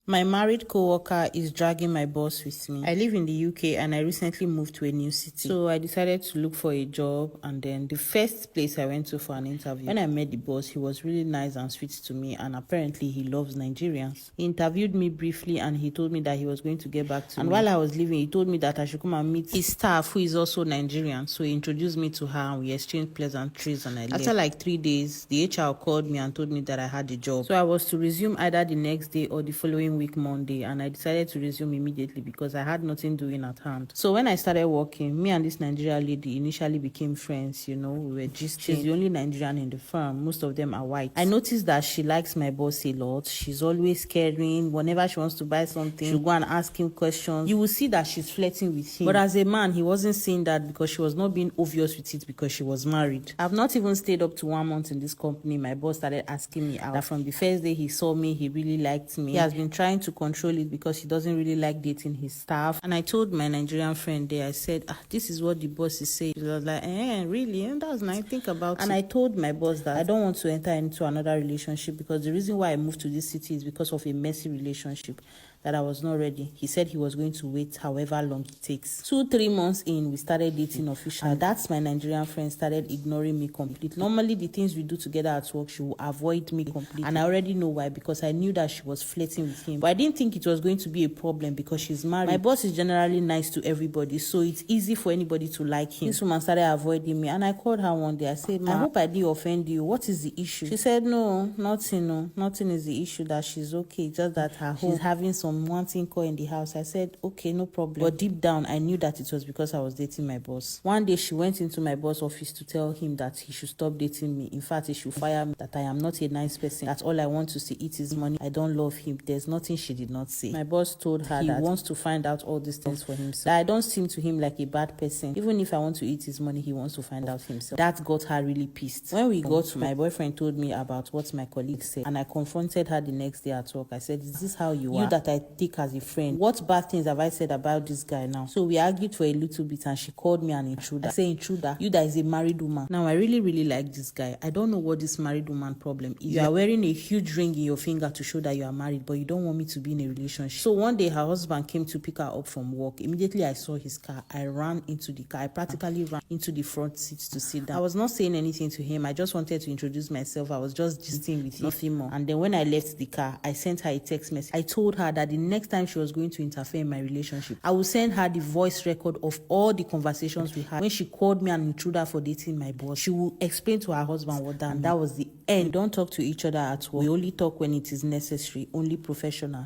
My married coworker is dragging my boss with me. I live in the UK and I recently moved to a new city. So I decided to look for a job, and then the first place I went to for an interview. When I met the boss, he was really nice and sweet to me, and apparently he loves Nigerians. He interviewed me briefly and he told me that he was going to get back to me. And while I was leaving, he told me that I should come and meet his staff, who is also Nigerian. So he introduced me to her and we exchanged pleasantries and I left. After like 3 days, the HR called me and told me that I had the job. So I was to resume either the next day or the following week Monday, and I decided to resume immediately because I had nothing doing at hand. So when I started working, me and this Nigerian lady initially became friends. We were gisting. She's the only Nigerian in the firm. Most of them are white. I noticed that she likes my boss a lot. She's always caring. Whenever she wants to buy something, she'll go and ask him questions. You will see that she's flirting with him. But as a man, he wasn't saying that because she was not being obvious with it because she was married. I've not even stayed up to 1 month in this company. My boss started asking me out. That from the first day he saw me, he really liked me. He has been trying to control it because he doesn't really like dating his staff. And I told my Nigerian friend there, I said, this is what the boss is saying. She was like, really? And that's nice. Think about it. And I told my boss that I don't want to enter into another relationship because the reason why I moved to this city is because of a messy relationship that I was not ready. He said he was going to wait however long it takes. 2-3 months in, we started dating officially. And that's my Nigerian friend started ignoring me completely. Normally, the things we do together at work, she will avoid me completely. And I already know why, because I knew that she was flirting with him. But I didn't think it was going to be a problem because she's married. My boss is generally nice to everybody, so it's easy for anybody to like him. This woman started avoiding me, and I called her one day. I said, I hope I didn't offend you. What is the issue? She said, no, nothing. No, nothing is the issue, that she's okay. Just that she's having some wanting call in the house. I said, okay, no problem. But deep down, I knew that it was because I was dating my boss. One day, she went into my boss' office to tell him that he should stop dating me. In fact, he should fire me, that I am not a nice person, that all I want to see eat his money. I don't love him. There's nothing she did not say. My boss told her that he wants to find out all these things for himself. That I don't seem to him like a bad person. Even if I want to eat his money, he wants to find out himself. That got her really pissed. When we got to, my boyfriend told me about what my colleague said, and I confronted her the next day at work. I said, is this how you are? You that I take as a friend. What bad things have I said about this guy now? So we argued for a little bit and she called me an intruder. I say, intruder, you that is a married woman. Now I really like this guy. I don't know what this married woman problem is. You are wearing a huge ring in your finger to show that you are married, but you don't want me to be in a relationship. So one day her husband came to pick her up from work. Immediately I saw his car. I ran into the car. I practically ran into the front seat to sit down. I was not saying anything to him. I just wanted to introduce myself. I was just gisting with him, nothing more. And then when I left the car, I sent her a text message. I told her that the next time she was going to interfere in my relationship, I would send her the voice record of all the conversations we had. When she called me an intruder for dating my boss, she would explain to her husband what that meant. That was the end. We don't talk to each other at work. We only talk when it is necessary, only professional.